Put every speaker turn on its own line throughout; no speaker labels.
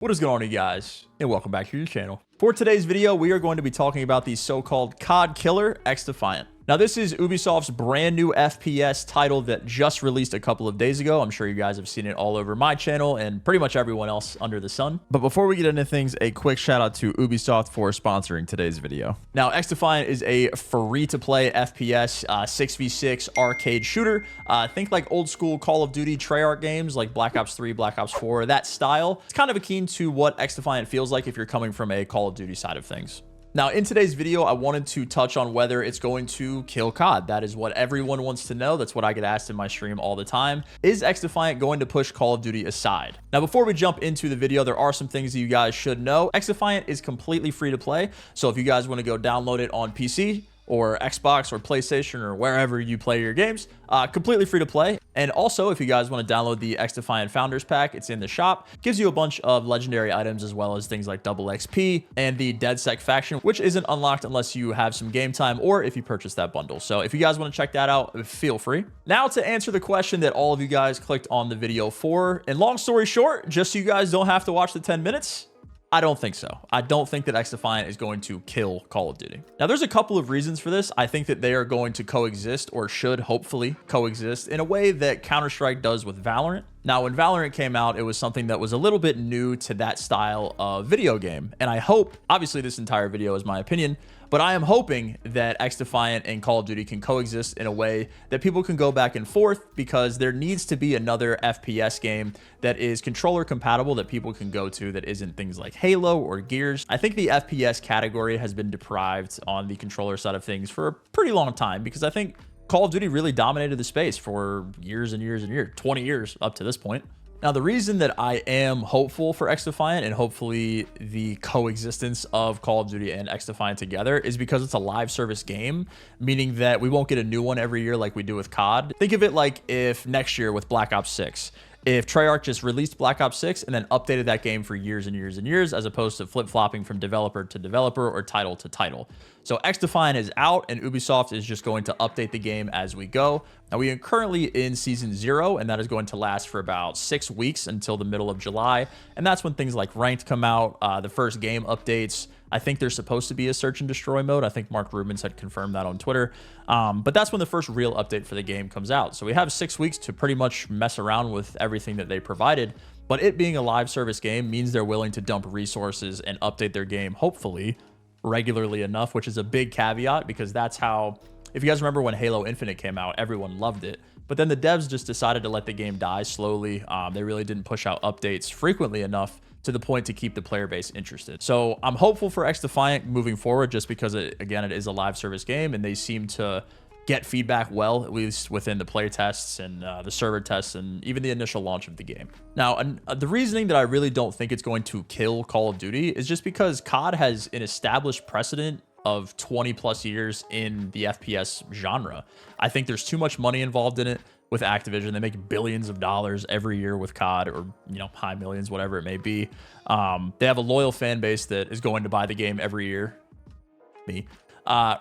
What is going on, you guys, and welcome back to your channel. For today's video, we are going to be talking about the so-called COD killer, Xdefiant. Now, this is Ubisoft's brand new FPS title that just released a couple of days ago. I'm sure you guys have seen it all over my channel and pretty much everyone else under the sun. But before we get into things, a quick shout out to Ubisoft for sponsoring today's video. Now, Xdefiant is a free-to-play FPS 6v6 arcade shooter. Think like old school Call of Duty Treyarch games like Black Ops 3, Black Ops 4, that style. It's kind of akin to what Xdefiant feels like if you're coming from a Call of Duty side of things. Now, in today's video, I wanted to touch on whether it's going to kill COD. That is what everyone wants to know. That's what I get asked in my stream all the time. Is Xdefiant going to push Call of Duty aside? Now, before we jump into the video, there are some things that you guys should know. Xdefiant is completely free to play. So if you guys want to go download it on PC, or Xbox or PlayStation or wherever you play your games, completely free to play. And also, if you guys want to download the Xdefiant Founders Pack, it's in the shop. Gives you a bunch of legendary items as well as things like double XP and the DedSec faction, which isn't unlocked unless you have some game time or if you purchase that bundle. So if you guys want to check that out, feel free. Now to answer the question that all of you guys clicked on the video for, and long story short, just so you guys don't have to watch the 10 minutes, I don't think so. I don't think that Xdefiant is going to kill Call of Duty. Now, there's a couple of reasons for this. I think that they are going to coexist, or should hopefully coexist, in a way that Counter-Strike does with Valorant. Now, when Valorant came out, it was something that was a little bit new to that style of video game. And I hope, obviously this entire video is my opinion, but I am hoping that Xdefiant and Call of Duty can coexist in a way that people can go back and forth, because there needs to be another FPS game that is controller compatible that people can go to that isn't things like Halo or Gears. I think the FPS category has been deprived on the controller side of things for a pretty long time, because I think Call of Duty really dominated the space for years and years and years, 20 years up to this point. Now, the reason that I am hopeful for Xdefiant and hopefully the coexistence of Call of Duty and Xdefiant together is because it's a live service game, meaning that we won't get a new one every year like we do with COD. Think of it like if next year with Black Ops 6, if Treyarch just released Black Ops 6 and then updated that game for years and years and years, as opposed to flip-flopping from developer to developer or title to title. So Xdefiant is out and Ubisoft is just going to update the game as we go. Now, we are currently in season 0, and that is going to last for about 6 weeks until the middle of July. And that's when things like ranked come out, the first game updates. I think there's supposed to be a search and destroy mode. I think Mark Rubens had confirmed that on Twitter. But that's when the first real update for the game comes out. So we have 6 weeks to pretty much mess around with everything that they provided. But it being a live service game means they're willing to dump resources and update their game, hopefully, regularly enough, which is a big caveat, because that's how, if you guys remember when Halo Infinite came out, everyone loved it. But then the devs just decided to let the game die slowly. They really didn't push out updates frequently enough to the point to keep the player base interested. So I'm hopeful for Xdefiant moving forward, just because, it is a live service game, and they seem to get feedback well, at least within the play tests and the server tests and even the initial launch of the game. Now, the reasoning that I really don't think it's going to kill Call of Duty is just because COD has an established precedent of 20 plus years in the FPS genre. I think there's too much money involved in it with Activision. They make billions of dollars every year with COD, or high millions, whatever it may be. They have a loyal fan base that is going to buy the game every year. Me.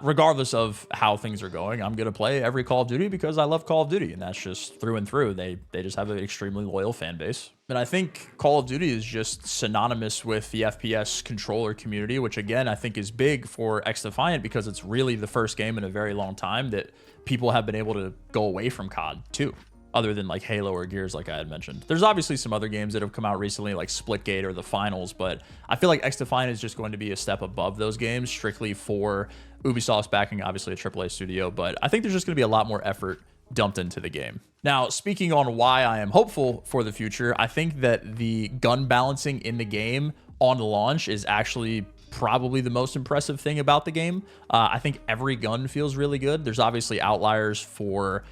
Regardless of how things are going, I'm going to play every Call of Duty because I love Call of Duty, and that's just through and through. They just have an extremely loyal fan base. And I think Call of Duty is just synonymous with the FPS controller community, which again, I think is big for Xdefiant, because it's really the first game in a very long time that people have been able to go away from COD too, other than like Halo or Gears, like I had mentioned. There's obviously some other games that have come out recently, like Splitgate or the Finals, but I feel like Xdefiant is just going to be a step above those games, strictly for Ubisoft's backing, obviously a AAA studio, but I think there's just going to be a lot more effort dumped into the game. Now, speaking on why I am hopeful for the future, I think that the gun balancing in the game on launch is actually probably the most impressive thing about the game. I think every gun feels really good. There's obviously outliers for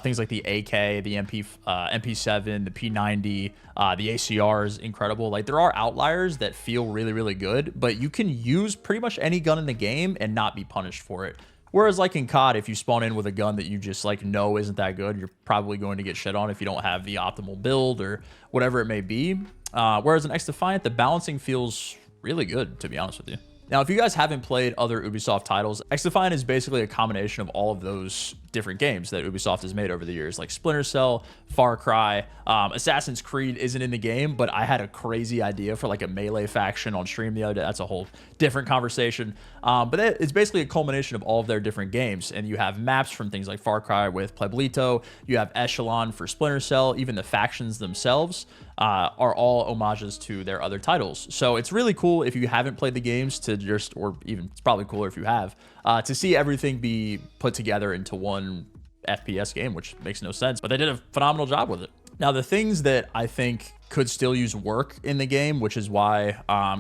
things like the AK, the MP7, the P90, the ACR is incredible. Like, there are outliers that feel really, really good, but you can use pretty much any gun in the game and not be punished for it. Whereas like in COD, if you spawn in with a gun that you just like know isn't that good, you're probably going to get shit on if you don't have the optimal build or whatever it may be. Whereas in Xdefiant, the balancing feels really good, to be honest with you. Now, if you guys haven't played other Ubisoft titles, Xdefiant is basically a combination of all of those different games that Ubisoft has made over the years, like Splinter Cell, Far Cry. Assassin's Creed isn't in the game, but I had a crazy idea for like a melee faction on stream the other day. That's a whole different conversation. But it's basically a culmination of all of their different games. And you have maps from things like Far Cry with Pueblito. You have Echelon for Splinter Cell. Even the factions themselves are all homages to their other titles. So it's really cool if you haven't played the games to just, or even it's probably cooler if you have, to see everything be put together into one FPS game, which makes no sense, but they did a phenomenal job with it. Now, the things that I think could still use work in the game, which is why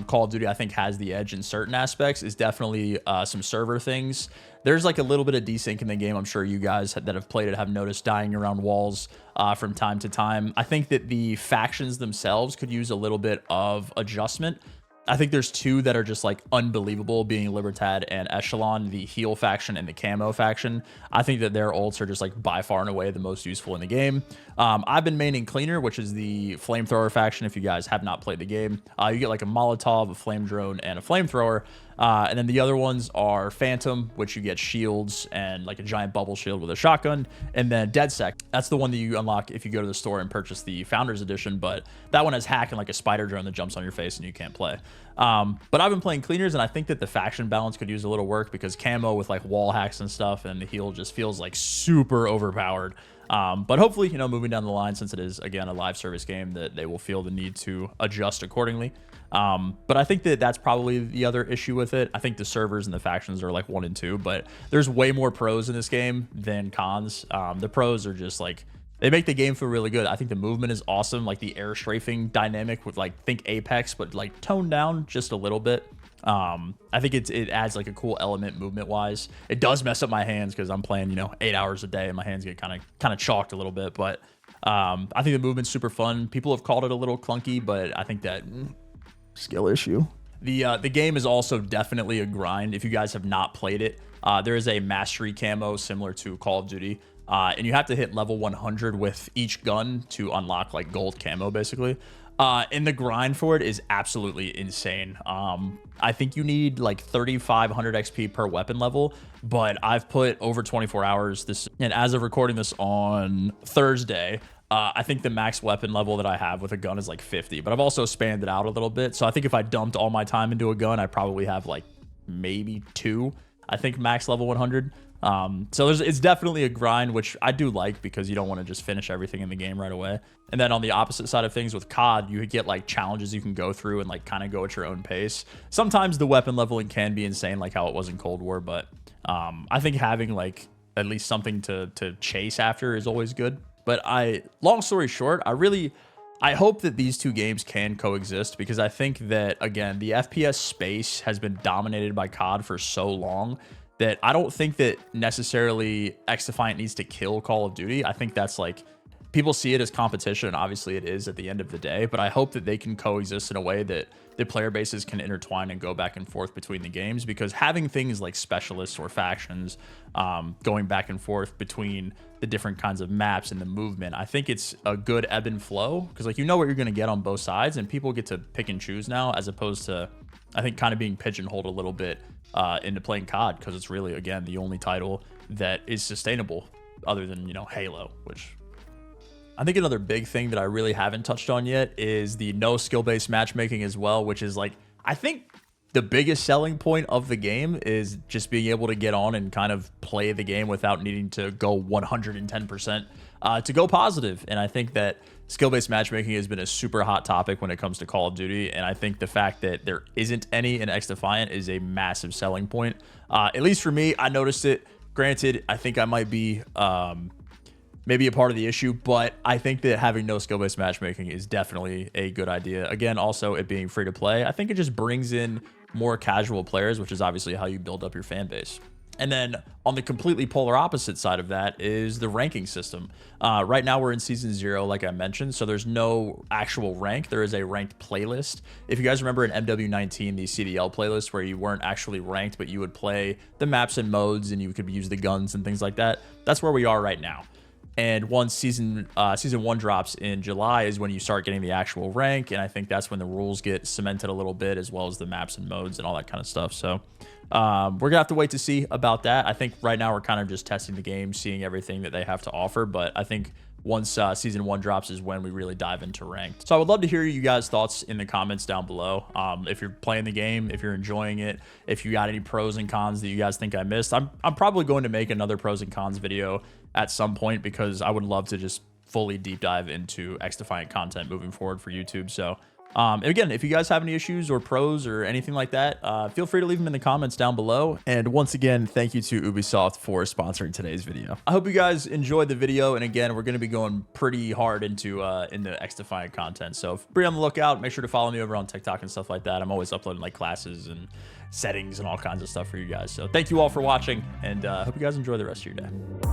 Call of Duty, I think, has the edge in certain aspects, is definitely some server things. There's like a little bit of desync in the game. I'm sure you guys that have played it have noticed dying around walls from time to time. I think that the factions themselves could use a little bit of adjustment. I think there's two that are just like unbelievable, being Libertad and Echelon, the heal faction and the camo faction. I think that their ults are just like by far and away the most useful in the game. I've been maining Cleaner, which is the flamethrower faction. If you guys have not played the game, you get like a Molotov, a flame drone, and a flamethrower. And then the other ones are Phantom, which you get shields and like a giant bubble shield with a shotgun. And then DedSec, that's the one that you unlock if you go to the store and purchase the Founders Edition. But that one has hack and like a spider drone that jumps on your face and you can't play. But I've been playing Cleaners, and I think that the faction balance could use a little work because camo with like wall hacks and stuff and the heal just feels like super overpowered. But hopefully, you know, moving down the line, since it is, again, a live service game, that they will feel the need to adjust accordingly. But I think that that's probably the other issue with it. I think the servers and the factions are like 1 and 2, but there's way more pros in this game than cons. The pros are just like, they make the game feel really good. I think the movement is awesome, like the air strafing dynamic with like, think Apex, but like toned down just a little bit. I think it adds like a cool element movement wise. It does mess up my hands because I'm playing, you know, 8 hours a day and my hands get kind of chalked a little bit. But I think the movement's super fun. People have called it a little clunky, but I think that skill issue. The game is also definitely a grind. If you guys have not played it, there is a mastery camo similar to Call of Duty. And you have to hit level 100 with each gun to unlock like gold camo basically. And the grind for it is absolutely insane. I think you need like 3,500 XP per weapon level, but I've put over 24 hours this, and as of recording this on Thursday, I think the max weapon level that I have with a gun is like 50, but I've also spanned it out a little bit. So I think if I dumped all my time into a gun, I probably have like maybe 2, I think max level 100. So it's definitely a grind, which I do like because you don't want to just finish everything in the game right away. And then on the opposite side of things with COD, you get like challenges you can go through and like kind of go at your own pace. Sometimes the weapon leveling can be insane, like how it was in Cold War, but I think having like at least something to chase after is always good. But long story short, I hope that these two games can coexist because I think that, again, the FPS space has been dominated by COD for so long that I don't think that necessarily Xdefiant needs to kill Call of Duty. I think that's like, people see it as competition, and obviously it is at the end of the day, but I hope that they can coexist in a way that the player bases can intertwine and go back and forth between the games, because having things like specialists or factions going back and forth between the different kinds of maps and the movement, I think it's a good ebb and flow, because like, you know what you're going to get on both sides, and people get to pick and choose now, as opposed to, I think, kind of being pigeonholed a little bit into playing COD, because it's really, again, the only title that is sustainable other than, you know, Halo, which I think another big thing that I really haven't touched on yet is the no skill-based matchmaking as well, which is like, I think the biggest selling point of the game is just being able to get on and kind of play the game without needing to go 110% to go positive. And I think that skill-based matchmaking has been a super hot topic when it comes to Call of Duty, and I think the fact that there isn't any in Xdefiant is a massive selling point. At least for me, I noticed it. Granted, I think I might be maybe a part of the issue, but I think that having no skill-based matchmaking is definitely a good idea. Again, also it being free to play, I think it just brings in more casual players, which is obviously how you build up your fan base. And then on the completely polar opposite side of that is the ranking system. Right now we're in season 0, like I mentioned, so there's no actual rank. There is a ranked playlist. If you guys remember in MW19, the CDL playlist where you weren't actually ranked, but you would play the maps and modes and you could use the guns and things like that, that's where we are right now. And once season 1 drops in July is when you start getting the actual rank, and I think that's when the rules get cemented a little bit, as well as the maps and modes and all that kind of stuff. So we're gonna have to wait to see about that. I think right now we're kind of just testing the game, seeing everything that they have to offer, but I think once season 1 drops is when we really dive into ranked. So I would love to hear you guys' thoughts in the comments down below. If you're playing the game, if you're enjoying it, if you got any pros and cons that you guys think I missed. I'm probably going to make another pros and cons video at some point, because I would love to just fully deep dive into Xdefiant content moving forward for YouTube. So and again, if you guys have any issues or pros or anything like that, feel free to leave them in the comments down below. And once again, thank you to Ubisoft for sponsoring today's video. I hope you guys enjoyed the video. And again, we're going to be going pretty hard into Xdefiant content. So be on the lookout. Make sure to follow me over on TikTok and stuff like that. I'm always uploading like classes and settings and all kinds of stuff for you guys. So thank you all for watching, and I hope you guys enjoy the rest of your day.